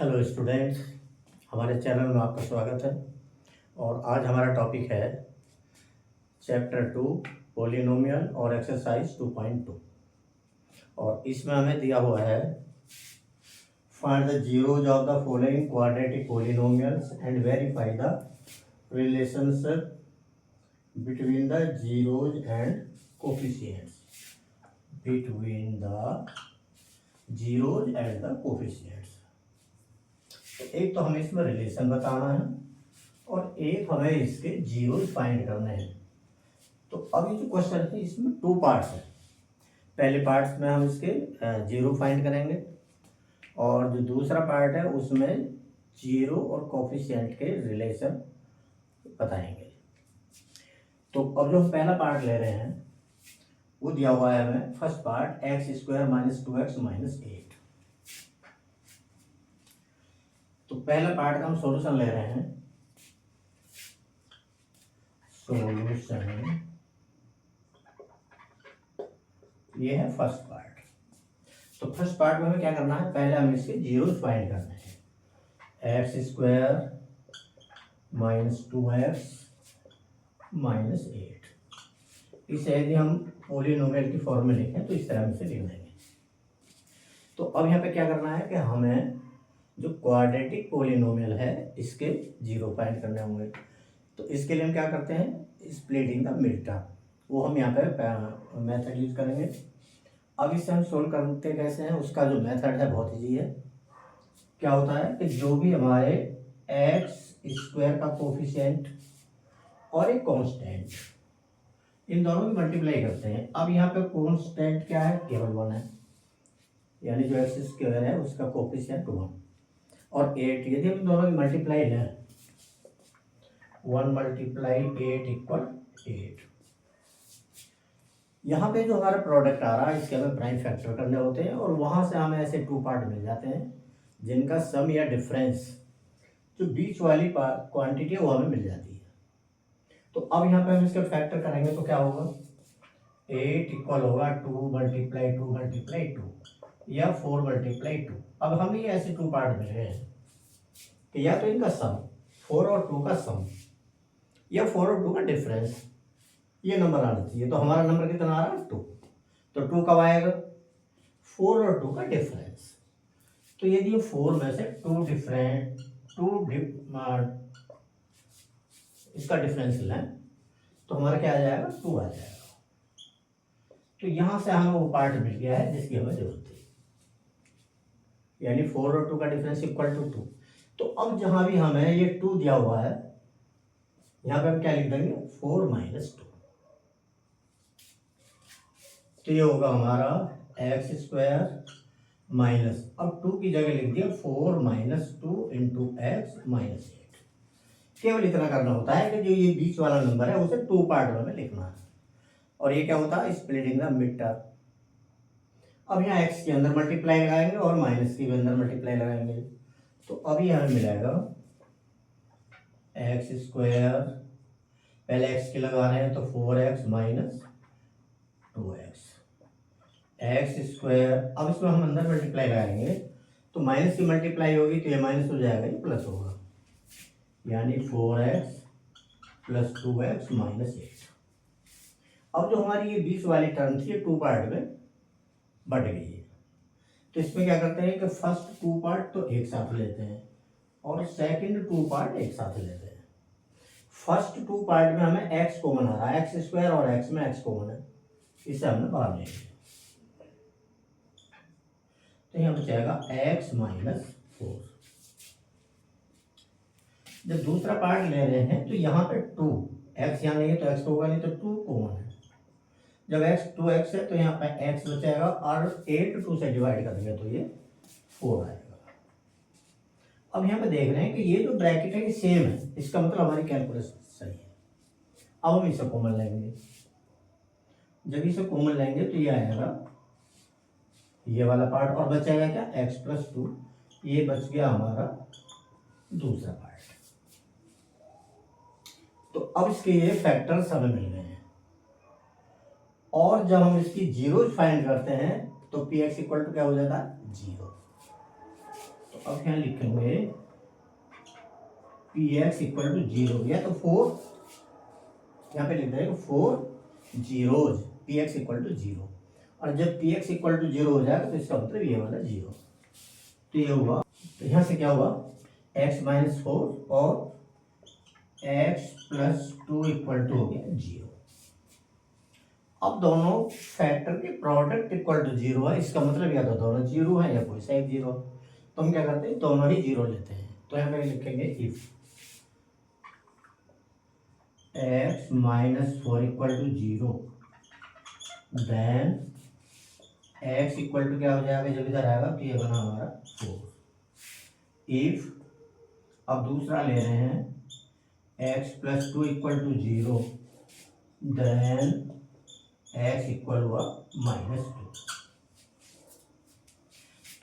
Hello students, हमारे channel में आपका स्वागत है। और आज हमारा टॉपिक है चैप्टर 2 पॉलिनोमियल और एक्सरसाइज 2.2। और इसमें हमें दिया हुआ है find the zeros of the following quadratic polynomials and verify the relationship between the zeros and coefficients between the zeros and the coefficients. एक तो हमें इसमें रिलेशन बताना है और एक हमें इसके जीरोज फाइंड करने हैं। तो अभी जो क्वेश्चन है इसमें 2 पार्ट्स हैं। पहले पार्ट्स में हम इसके जीरो फाइंड करेंगे और जो दूसरा पार्ट है उसमें जीरो और कोफिशिएंट के रिलेशन बताएंगे। तो अब जो हम पहला पार्ट ले रहे हैं वो दिया हुआ है हमें फर्स्ट पार्ट x² - 2x - 8। तो पहला पार्ट का हम सॉल्यूशन ले रहे हैं। सॉल्यूशन ये है फर्स्ट पार्ट। तो फर्स्ट पार्ट में हमें क्या करना है, पहले हम इसके जीरोस फाइंड करने हैं। x² - 2x - 8। इसे यदि हम पॉलिनोमियल की फॉर्म में लिखें तो इस तरह से लिख देंगे। तो अब यहाँ पे क्या करना है कि हमें जो क्वाड्रेटिक पॉलिनोमियल है इसके जीरो फाइंड करने होंगे। तो इसके लिए हम क्या करते हैं, स्प्लिटिंग द मिड टर्म, वो हम यहाँ पे मेथड यूज करेंगे। अब इसे हम सोल्व करते कैसे हैं, उसका जो मेथड है बहुत ईजी है। क्या होता है कि जो भी हमारे x² का कोफिशिएंट और एक कांस्टेंट, इन दोनों की मल्टीप्लाई करते हैं। अब यहाँ पे कांस्टेंट क्या है, केवल 1 है, यानी जो x² है उसका कोफिशिएंट 1 और 8। यदि हम दोनों की मल्टीप्लाई लें 1 × 8 = 8। यहाँ पे जो हमारा प्रोडक्ट आ रहा है इसके हमें प्राइम फैक्टर करने होते हैं और वहाँ से हमें ऐसे 2 पार्ट मिल जाते हैं जिनका सम या डिफरेंस, जो बीच वाली क्वांटिटी है वो हमें मिल जाती है। तो अब यहाँ पे हम इसके फैक्टर करेंगे तो क्या होगा, 8 इक्वल होगा 2 × 2 × 2 या 4 × 2। अब हमें ये ऐसे 2 पार्ट मिल गए हैं कि या तो इनका सम 4 और 2 का सम या 4 और 2 का डिफरेंस, ये नंबर आना चाहिए। तो हमारा नंबर कितना आ रहा है, 2। तो 2 कब आएगा, 4 और 2 का डिफरेंस। तो यदि 4 में से 2 इसका डिफरेंस लें तो हमारा क्या आ जाएगा, 2 आ जाएगा। तो यहां से हमें वो पार्ट मिल गया है जिसकी हमें जरूरत थी, यानी 4 और 2 का डिफरेंस इक्वल टू 2। तो अब जहां भी हमें ये 2 दिया हुआ है यहां पे हम क्या लिख देंगे, 4 - 2। तो ये होगा हमारा x² माइनस, अब 2 की जगह लिख दिया 4 - 2 × x - 8। केवल इतना करना होता है कि जो ये बीच वाला नंबर है उसे 2 पार्ट में लिखना है। और ये क्या होता है, स्प्लिटिंग द मिड टर्म। अब यहाँ x के अंदर मल्टीप्लाई लगाएंगे और माइनस के भी अंदर मल्टीप्लाई लगाएंगे। तो अभी हमें मिलेगा x², पहले x के लगा रहे हैं तो 4x - 2x x²। अब इसमें हम अंदर मल्टीप्लाई लगाएंगे तो माइनस की मल्टीप्लाई होगी तो ये माइनस हो जाएगा, ये प्लस होगा, यानी 4x + 2x - 8। अब जो हमारी ये 20 वाली टर्म थी ये 2 पार्ट में बट गई है। तो इसमें क्या करते हैं कि फर्स्ट 2 पार्ट तो एक साथ लेते हैं और सेकंड 2 पार्ट एक साथ लेते हैं। फर्स्ट 2 पार्ट में हमें x कॉमन आ रहा है, x² और x में x कॉमन है, इसे हमने बाहर लेंगे। तो यहाँ बचेगा x - 4। जब दूसरा पार्ट ले रहे हैं तो यहाँ पे 2, x यहाँ नहीं है तो x होगा नहीं, तो 2 कॉमन है। जब x 2x है तो यहाँ पे x बचेगा और 8 2 से डिवाइड कर देंगे तो ये 4 आएगा। अब यहाँ पे देख रहे हैं कि ये जो ब्रैकेट है ये सेम है, इसका मतलब हमारी कैलकुलेशन सही है। अब हम इसे कॉमन लेंगे, जब इसे कॉमन लेंगे तो ये आएगा ये वाला पार्ट और बचेगा क्या, x + 2। ये बच गया हमारा दूसरा पार्ट। तो अब इसके ये फैक्टर्स हमें मिल गए हैं और जब हम इसकी जीरो फाइंड करते हैं तो px = क्या हो जाता है, 0। तो अब यहाँ लिखेंगे p x equal to zero, या तो 4, यहाँ पे लिख देंगे 4 zeros, p x equal to zero. और जब p x equal to zero हो जाएगा तो इसका मतलब ये वाला जीरो। तो ये हुआ, तो यहाँ से क्या हुआ, x माइनस 4 और x प्लस 2 इक्वल टू हो गया जीरो। अब दोनों फैक्टर के प्रोडक्ट इक्वल टू जीरो है, इसका मतलब या तो दोनों जीरो है या कोई सा एक जीरो। तो हम क्या करते हैं, दोनों ही जीरो लेते हैं। तो यहाँ पे लिखेंगे if x minus 4 equal to zero, then x equal to क्या हो जाएगा, जब इधर आएगा तो ये बना हमारा 4। इफ, अब दूसरा ले रहे हैं x plus 2 equal to zero, then x equal हुआ माइनस 2।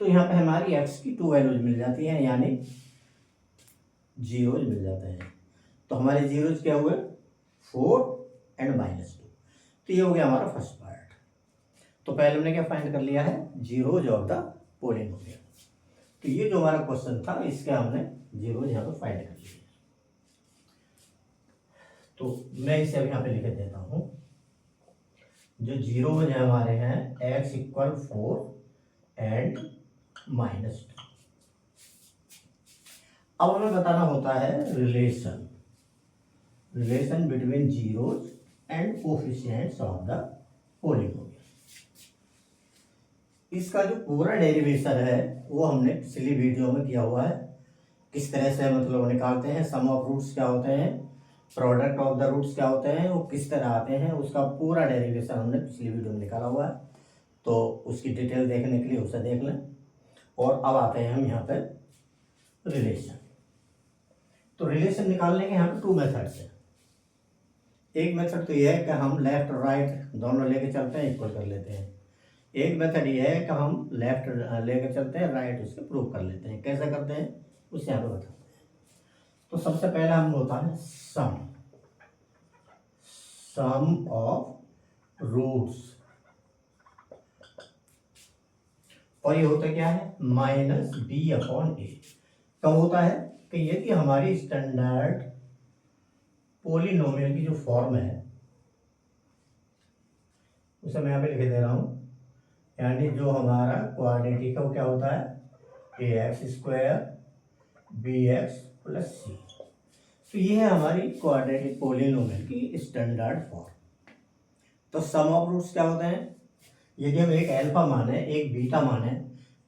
तो यहाँ पे हमारी x की 2 वैल्यूज मिल जाती हैं, यानी जीरोज मिल जाते हैं। तो हमारे जीरोज क्या हुए, 4 एंड माइनस 2। तो ये हो गया हमारा फर्स्ट पार्ट। तो पहले हमने क्या फाइंड कर लिया है, जीरोज ऑफ द पॉलिनोमियल। तो ये जो हमारा क्वेश्चन था, इसके हमने जीरोज यहाँ पे फाइंड कर लिए। तो मैं इसे अभी यहाँ पे लिख देता हूँ। जो जीरोज है हमारे हैं x इक्वल 4 एंड माइनस 2। अब हमें बताना होता है relation between zeros and coefficients of the polynomial. इसका जो पूरा डेरिवेशन है वो हमने पिछली वीडियो में किया हुआ है, किस तरह से मतलब निकालते हैं, सम ऑफ रूट्स क्या होते हैं, प्रोडक्ट ऑफ द रूट्स क्या होते हैं, वो किस तरह आते हैं, उसका पूरा डेरिवेशन हमने पिछली वीडियो में निकाला हुआ है। तो उसकी डिटेल देखने के लिए उसे देख लें। और अब आते हैं हम यहाँ पे रिलेशन। तो रिलेशन निकालने के यहाँ पे 2 मेथड्स हैं। एक मेथड तो यह है कि हम लेफ्ट और राइट दोनों लेके चलते हैं, इक्वल कर लेते हैं। एक मेथड ये है कि हम लेफ्ट लेके चलते हैं, राइट उसके प्रूव कर लेते हैं। कैसे करते हैं उसे यहाँ पे बताते हैं। तो सबसे पहला हम होता है सम ऑफ रूट्स, और ये होता क्या है, माइनस बी अपॉन ए। कब होता है कि यदि हमारी स्टैंडर्ड पॉलिनोमियल की जो फॉर्म है उसे मैं यहाँ पे लिख दे रहा हूँ, यानी जो हमारा क्वाड्रेटिक है वो क्या होता है, a x square b x plus c. तो ये है हमारी क्वाड्रेटिक पॉलिनोमियल की स्टैंडर्ड फॉर्म। तो सम ऑफ रूट्स क्या होते हैं, यदि हम एक अल्फा माने एक बीटा माने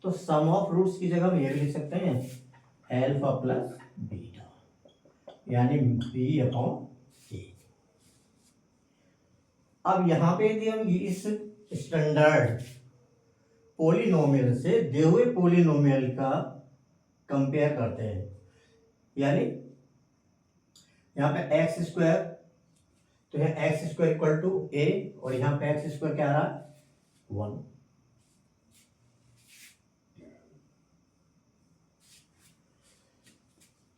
तो सम ऑफ रूट्स की जगह हम ये भी लिख सकते हैं अल्फा प्लस बीटा, यानी बी अपॉन ए। अब यहाँ पे यदि हम इस स्टैंडर्ड पॉलिनोमियल से दिए हुए पॉलिनोमियल का कंपेयर करते हैं, यानी यहाँ पे एक्स स्क्वायर, तो यहाँ एक्स स्क्वायर इक्वल टू ए, और यहाँ पे एक्स स्क्वायर क्या आ रहा है 1।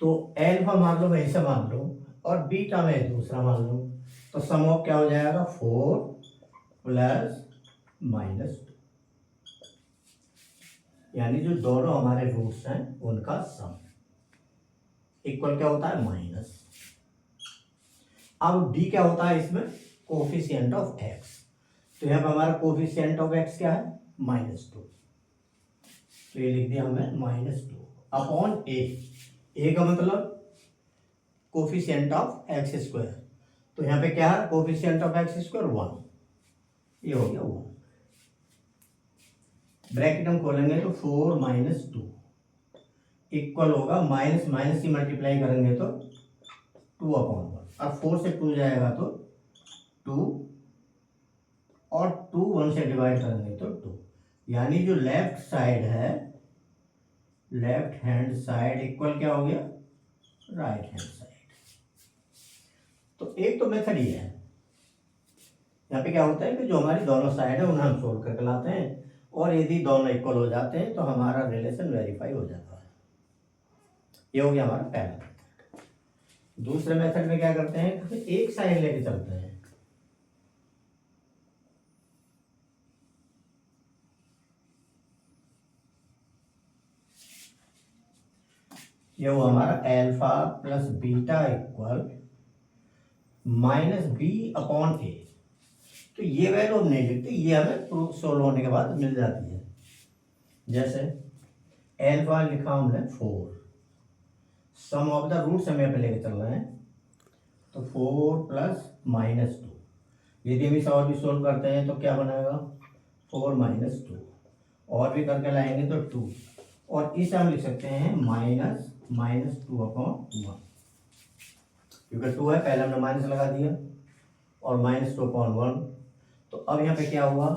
तो एल्फा मान लो, मैं इसे मान लो, और बीटा में दूसरा मान लो, तो सम ऑफ क्या हो जाएगा 4 प्लस माइनस 2, यानी जो दोनों हमारे रूट्स हैं उनका सम इक्वल क्या होता है माइनस। अब b क्या होता है इसमें, कोफिशिएंट ऑफ x। तो यहाँ पर हमारा कोफिशिएंट ऑफ x क्या है -2, तो ये लिख दिया हमने -2 अपॉन a का मतलब कोफिशिएंट ऑफ x स्क्वायर। तो यहाँ पे क्या है, कोफिशिएंट ऑफ x स्क्वायर 1, ये हो गया 1। ब्रैकेट हम खोलेंगे तो 4 माइनस 2 इक्वल होगा, माइनस माइनस ही मल्टीप्लाई करेंगे तो 2 अपॉन 1, और 4 से 2 जाएगा तो 2, और 2 1 से डिवाइड करेंगे तो 2, यानी जो लेफ्ट साइड है, लेफ्ट हैंड साइड इक्वल क्या हो गया राइट हैंड साइड। तो एक तो मेथड ये है, यहाँ पे क्या होता है कि जो हमारी दोनों साइड है उन्हें हम सोल्व करके लाते हैं, और यदि दोनों इक्वल हो जाते हैं तो हमारा रिलेशन वेरीफाई हो जाता है। ये हो गया हमारा पहला मेथड। दूसरे मेथड में क्या करते हैं, एक साइड लेके चलते हैं, ये वो हमारा alpha plus beta equal minus b upon a. तो ये वैल्यू हम नहीं लिखते, ये हमें प्रूफ सोल्व होने के बाद मिल जाती है। जैसे अल्फा लिखा हमने 4, सम ऑफ द रूट्स हम यहाँ पे लेके चल रहे हैं, तो 4 प्लस माइनस 2। यदि हम इसे और भी सोल्व करते हैं तो क्या बनाएगा, 4 माइनस 2, और भी करके लाएंगे तो 2, और इसे हम लिख सकते हैं माइनस 2 अपॉन 1, क्योंकि 2 है, पहले हमने माइनस लगा दिया, और माइनस 2 अपॉन 1। तो अब यहाँ पे क्या हुआ,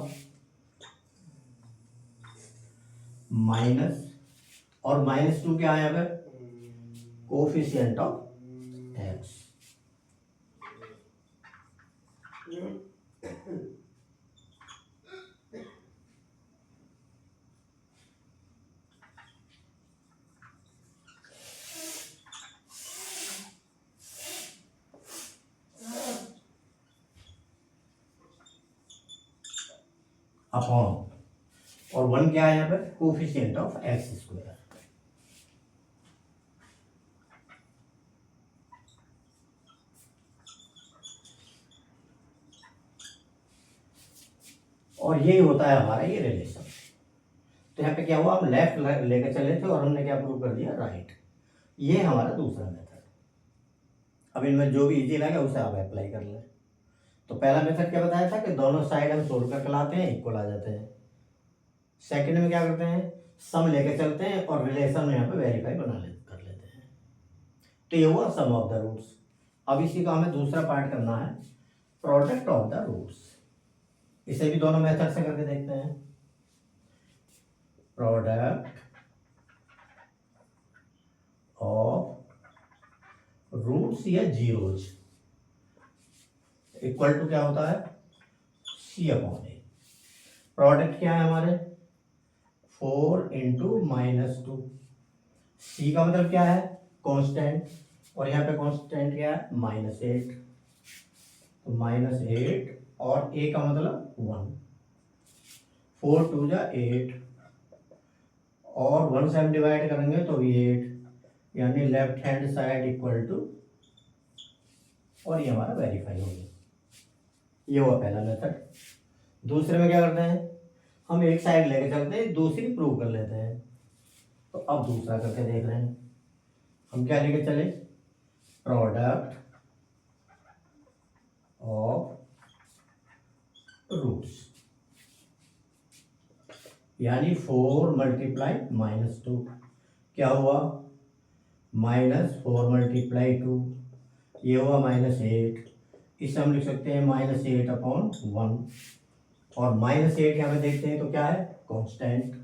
माइनस, और माइनस 2 क्या है यहाँ पे, कोफिशिएंट ऑफ एक्स। अपॉन, और 1 क्या है यहाँ पे, कोफिशिएंट ऑफ एक्स स्क्वायर। और यही होता है हमारा ये रिलेशन। तो यहाँ पे क्या हुआ, हम लेफ्ट लेकर चले थे और हमने क्या प्रूव कर दिया, राइट। ये हमारा दूसरा मेथड। अब इनमें जो भी इजी लगे उसे आप अप्लाई कर लें। तो पहला मेथड क्या बताया था कि दोनों साइड हम सोल्व करके लाते हैं, इक्वल आ जाते हैं। सेकंड में क्या करते हैं, सम लेके चलते हैं और रिलेशन में यहाँ पे वेरीफाई कर लेते हैं। तो ये हुआ सम ऑफ द रूट्स। अब इसी का हमें दूसरा पार्ट करना है, प्रोडक्ट ऑफ द रूट्स। इसे भी दोनों मेथड से करके देखते हैं। प्रोडक्ट ऑफ रूट्स या जीरोज इक्वल टू क्या होता है, सी अपॉन ए। प्रोडक्ट क्या है हमारे, 4 इंटू माइनस 2। सी का मतलब क्या है, कांस्टेंट, और यहाँ पे कांस्टेंट क्या है, -8। तो -8, और ए का मतलब 1, 4 2 जा 8, और 1 से हम डिवाइड करेंगे तो 8, यानी left hand side equal to, और ये हमारा वेरीफाई हो गया। ये हुआ पहला मेथड। दूसरे में क्या करते हैं, हम एक साइड लेके चलते हैं, दूसरी प्रूव कर लेते हैं। तो अब दूसरा करके देख रहे हैं, हम क्या लेके चले, प्रोडक्ट ऑफ रूट्स, यानी 4 मल्टीप्लाई -2 क्या हुआ, -4 मल्टीप्लाई 2, ये हुआ -8। इसे हम लिख सकते हैं -8 अपॉन 1, और -8 यहाँ पे देखते हैं तो क्या है, कांस्टेंट।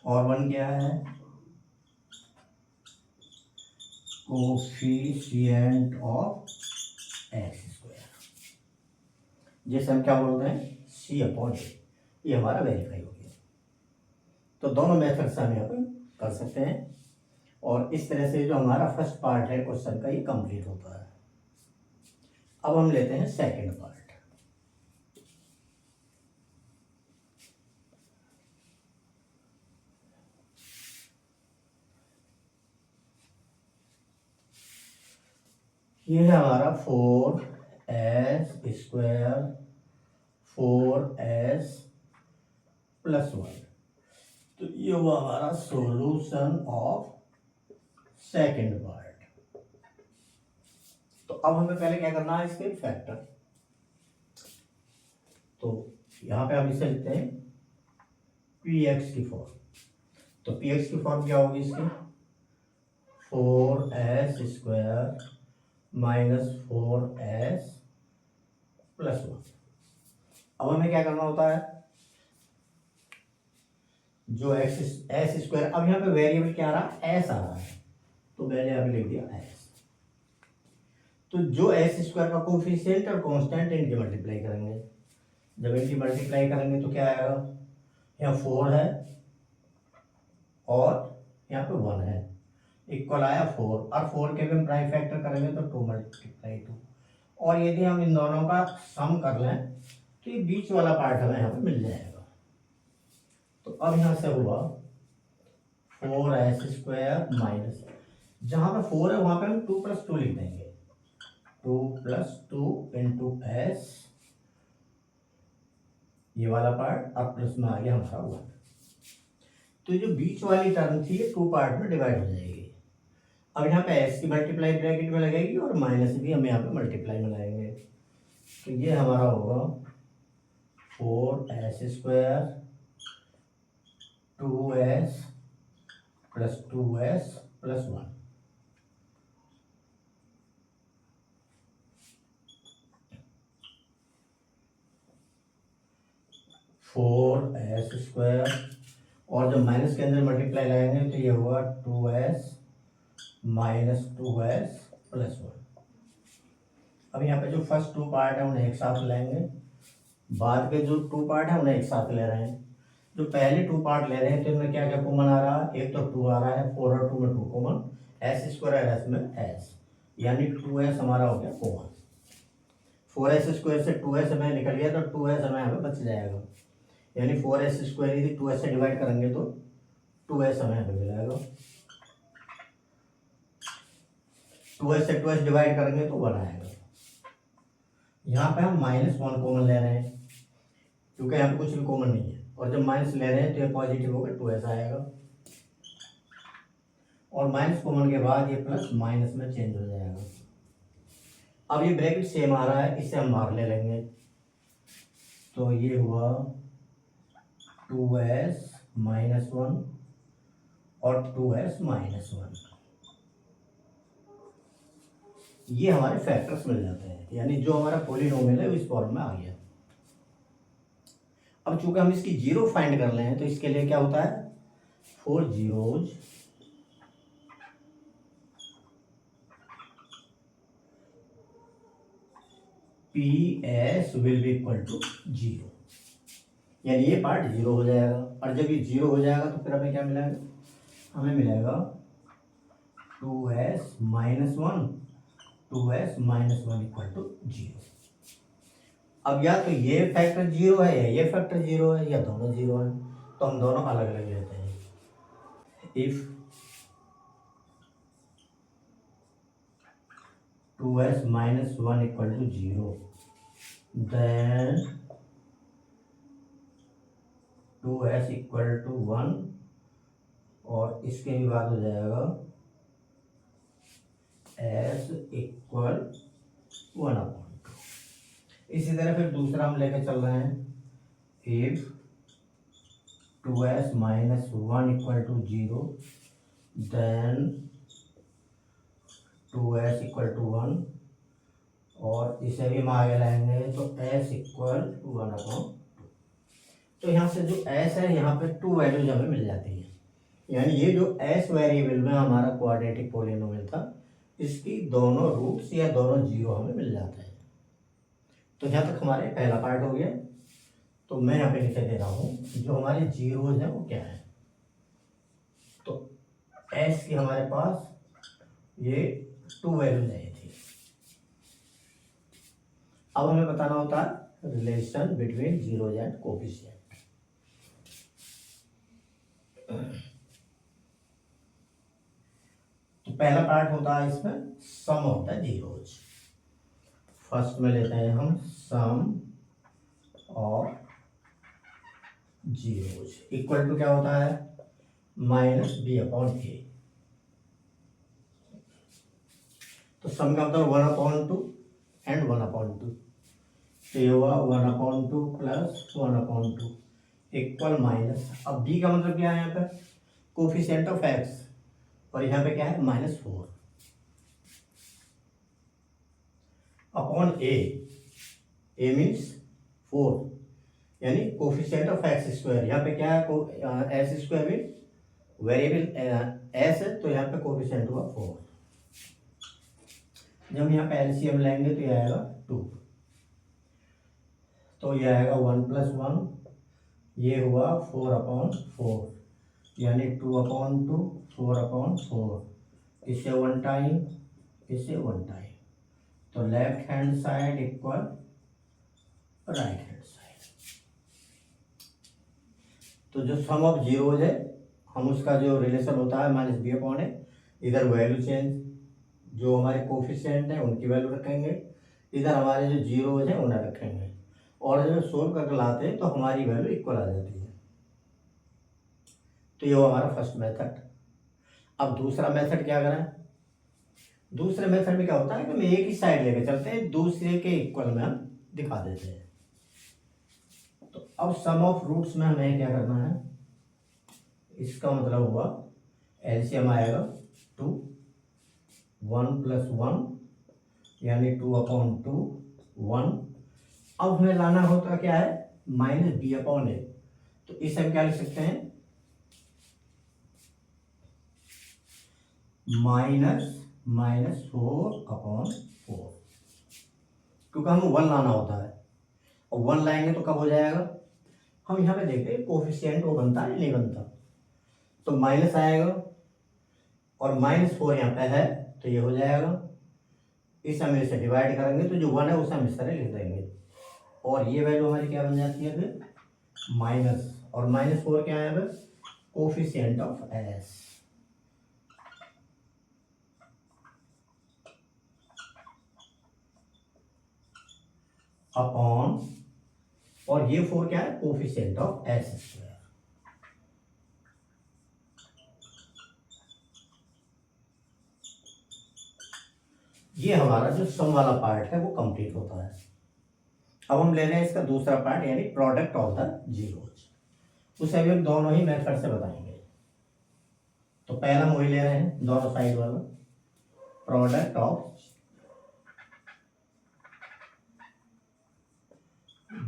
और 1 क्या है, कोफिशिएंट ऑफ एक्स स्क्वायर, जिसे हम क्या बोलते हैं, सी अपॉन ए। ये हमारा वेरीफाई हो गया। तो दोनों मेथड से हम यहाँ पे कर सकते हैं, और इस तरह से जो हमारा फर्स्ट पार्ट है क्वेश्चन का ये कंप्लीट होता है। अब हम लेते हैं सेकंड पार्ट। ये है हमारा 4s स्क्वायर 4s प्लस 1। तो ये हुआ हमारा सॉल्यूशन ऑफ सेकंड पार्ट। तो अब हमें पहले क्या करना है, इसके फैक्टर। तो यहां पे हम इसे लिखते हैं px की फॉर्म। तो px की फॉर्म क्या होगी इसकी, 4s स्क्वायर -4s प्लस 1। अब हमें क्या करना होता है, जो एस स्क्वायर, अब यहाँ पे वेरिएबल क्या आ रहा है, एस आ रहा है, तो मैंने यहाँ पे लिख दिया एस। तो जो एस स्क्वायर का कोफिशिएंट और कांस्टेंट, इनके मल्टीप्लाई करेंगे। जब इनकी मल्टीप्लाई करेंगे तो क्या आएगा, यहाँ 4 है और यहाँ पे 1 है, इक्वल आया 4, और 4 के भी हम प्राइम फैक्टर करेंगे तो 2 × 2। और यदि हम इन दोनों का सम कर लें तो ये बीच वाला पार्ट हमें यहाँ पे मिल जाएगा। तो अब यहाँ से हुआ 4s² माइनस, जहाँ पे 4 है वहाँ पे हम 2 + 2 लिख देंगे, 2 + 2 इंटू एस, ये वाला पार्ट, अब प्लस में आ गया हमारा 1। तो जो बीच वाली टर्म थी ये 2 पार्ट में डिवाइड हो जाएगी। अब यहाँ पे एस की मल्टीप्लाई ब्रैकेट में लगेगी और माइनस भी हम यहाँ पे मल्टीप्लाई में लगाएंगे। तो ये हमारा होगा 4s² 2s + 2s + 1। Four S square, और जब माइनस के अंदर मल्टीप्लाई लगाएंगे तो ये होगा 2s - 2s + 1। अब यहाँ पे जो फर्स्ट 2 पार्ट है उन्हें एक साथ लाएंगे, बाद के जो 2 पार्ट है उन्हें एक साथ ले रहे हैं। जो पहले 2 पार्ट ले रहे हैं तो इनमें क्या क्या कॉमन आ रहा है, एक तो 2 आ रहा है, 4 और 2 में 2 कॉमन, s² और s में s, यानी 2s हमारा हो गया कॉमन। 4s² से 2s हमें निकल गया तो 2s हमें यहाँ पे बच जाएगा, यानी 4s² यदि 2s से डिवाइड करेंगे तो 2s हमें यहाँ पे मिलेगा, 2s से 2s डिवाइड करेंगे तो 1 आएगा। यहाँ पे हम -1 कॉमन ले रहे हैं क्योंकि यहाँ पे कुछ भी कॉमन नहीं है, और जब माइनस ले रहे हैं तो ये पॉजिटिव होगा, 2s आएगा, और माइनस कॉमन के बाद ये प्लस माइनस में चेंज हो जाएगा। अब ये ब्रैकेट सेम आ रहा है, इसे हम बाहर ले लेंगे, तो ये हुआ 2s - 1 और 2s - 1, ये हमारे फैक्टर्स मिल जाते हैं, यानी जो हमारा पॉलिनोमियल है वो इस फॉर्म में आ गया। अब चूंकि हम इसकी जीरो फाइंड कर रहे हैं तो इसके लिए क्या होता है, 4 zeros PS will be equal to 0, यानी ये पार्ट 0 हो जाएगा, और जब ये 0 हो जाएगा तो फिर हमें क्या मिलेगा, हमें मिलेगा 2s - 1 2s - 1 इक्वल टू 0। अब या तो ये फैक्टर 0 है या ये फैक्टर 0 है, या दोनों 0 है, तो हम दोनों अलग अलग लेते हैं। If 2s - 1 equal to 0, then 2s equal to 1, और इसके भी बाद हो जाएगा s इक्वल 1/2। इसी तरह फिर दूसरा हम लेके चल रहे हैं, if 2s - 1 equal to 0, then 2s equal to 1, और इसे भी हम आगे लाएंगे तो s इक्वल 1/2। तो यहाँ से जो s है यहाँ पे 2 वैल्यूज हमें मिल जाती है, यानी ये जो s वेरिएबल में हमारा क्वाड्रेटिक पॉलिनोमियल था, इसकी दोनों रूट्स या दोनों जीरो हमें मिल जाते हैं। तो यहाँ तक हमारे पहला पार्ट हो गया। तो मैं यहाँ पे लिखे दे रहा हूँ जो हमारे जीरोज हैं वो क्या है। तो s की हमारे पास ये 2 वैल्यूज आई थी। अब हमें बताना होता है relation between zeros and coefficient. तो पहला पार्ट होता है इसमें सम ऑफ द जीरोज। फर्स्ट में लेते हैं हम सम ऑफ जीरोज इक्वल टू क्या होता है, -b/a। तो सम का मतलब 1/2 एंड 1/2, तो ये हुआ 1/2 प्लस 1/2 इक्वल माइनस। अब b का मतलब क्या है यहाँ पे, कोफिशिएंट ऑफ x, और यहाँ पे क्या है -4 अपॉन a मीन्स 4, यानी कोफिशिएंट ऑफ x²। यहाँ पे क्या है, s² मीन वेरिएबल s है, तो यहाँ पे कोफिशिएंट हुआ 4। जब यहाँ पे एलसीएम लेंगे तो ये आएगा 2, तो ये आएगा 1 + 1, ये हुआ 4/4, यानी 2/2 4/4, इसे 1 टाइम, इसे 1 टाइम, तो left hand side equal right hand side. तो जो सम ऑफ जीरोज है हम उसका जो रिलेशन होता है माइनस बी अपॉन ए, इधर वैल्यू चेंज, जो हमारे कोफिशिएंट हैं उनकी वैल्यू रखेंगे, इधर हमारे जो जीरोज हैं उन्हें रखेंगे, और जब सोल्व करके लाते हैं तो हमारी वैल्यू इक्वल आ जाती है। तो ये हो हमारा फर्स्ट मेथड। अब दूसरा मेथड क्या करें? दूसरे मेथड में क्या होता है कि हम एक ही साइड लेके चलते हैं, दूसरे के इक्वल में हम दिखा देते हैं। तो अब सम ऑफ रूट्स में हमें क्या करना है, इसका मतलब हुआ एलसीएम आएगा 2, 1 + 1 यानी 2/2 1। अब हमें लाना होता क्या है, माइनस बी अपॉन ए। तो इसे हम क्या लिख सकते हैं, -4/4, क्योंकि हमें 1 लाना होता है, और 1 लाएंगे तो कब हो जाएगा, हम यहाँ पे देखते हैं कोफिशिएंट वो बनता है नहीं बनता। तो माइनस आएगा और -4 यहाँ पे है तो ये हो जाएगा, इस हम इसे डिवाइड करेंगे तो जो 1 है उसे हम इस तरह लिख देंगे, और ये वैल्यू हमारी क्या बन जाती है फिर माइनस, और -4 क्या है फिर कोफिशिएंट ऑफ एस अपॉन, और ये 4 क्या है कोफिशिएंट ऑफ एस स्क्वायर। ये हमारा जो सम वाला पार्ट है वो कंप्लीट होता है। अब हम ले रहे हैं इसका दूसरा पार्ट यानी प्रोडक्ट ऑफ द जीरोज, उसे अभी हम दोनों ही मेथड से बताएंगे। तो पहला हम वही ले रहे हैं दोनों साइड वाला, प्रोडक्ट ऑफ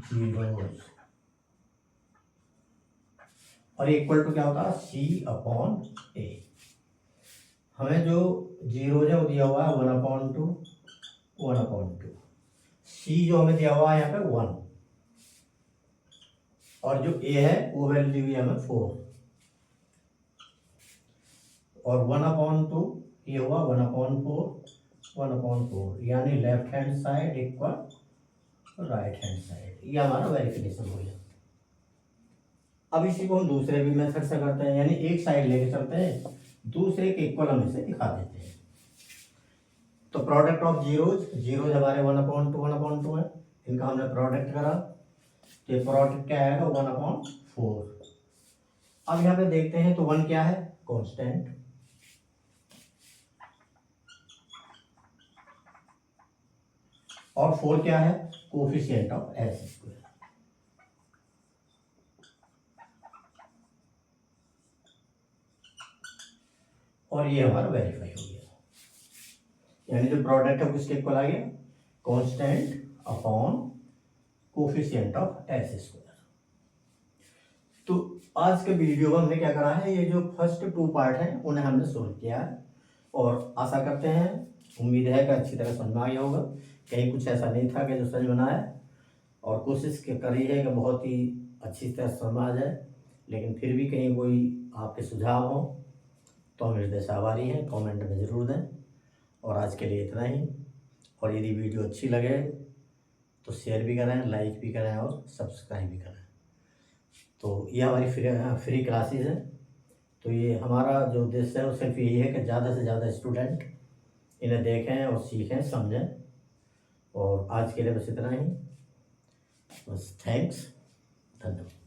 जीरोज, और इक्वल टू क्या होता है C/A। हमें जो जीरोज है वो दिया हुआ है 1/2 1/2, C जो हमें दिया हुआ है यहाँ पे 1, और जो A है वो वैल्यू दी हुई है हमें 4, और 1/2 ये हुआ 1/4 यानी left hand side equal right hand side. ये हमारा वेरिफिकेशन हो गया। अब इसी को हम दूसरे भी मेथड से करते हैं, यानी एक साइड लेके चलते हैं, दूसरे के इक्वल हम इसे दिखा देते हैं। तो प्रोडक्ट ऑफ जीरोज हमारे 1/2 है, इनका हमने प्रोडक्ट करा, तो ये प्रोडक्ट क्या आएगा 1/4। अब यहाँ पे देखते हैं तो 1 क्या है कांस्टेंट, और 4 क्या है कोफिशिएंट ऑफ एस स्क्वायर। और ये हमारा वेरीफाई हो गया, यानी जो प्रोडक्ट है किसके इक्वल आ गया constant upon coefficient of S square. तो आज के वीडियो में हमने क्या करा है, ये जो फर्स्ट 2 पार्ट है उन्हें हमने सोल्व किया है, और आशा करते हैं उम्मीद है कि अच्छी तरह समझ में आ गया होगा। कहीं कुछ ऐसा नहीं था कि जो समझ में ना आए, और कोशिश करी है कि बहुत ही अच्छी तरह समझ में आ जाए, लेकिन फिर भी कहीं कोई आपके सुझाव हो तो हम हृदय से आभारी हैं, कमेंट में ज़रूर दें। और आज के लिए इतना ही, और यदि वीडियो अच्छी लगे तो शेयर भी करें, लाइक भी करें और सब्सक्राइब भी करें। तो ये हमारी फ्री क्लासेज है, तो ये हमारा जो उद्देश्य है वो सिर्फ यही है कि ज़्यादा से ज़्यादा स्टूडेंट इन्हें देखें और सीखें समझें। और आज के लिए बस इतना ही, बस थैंक्स, धन्यवाद।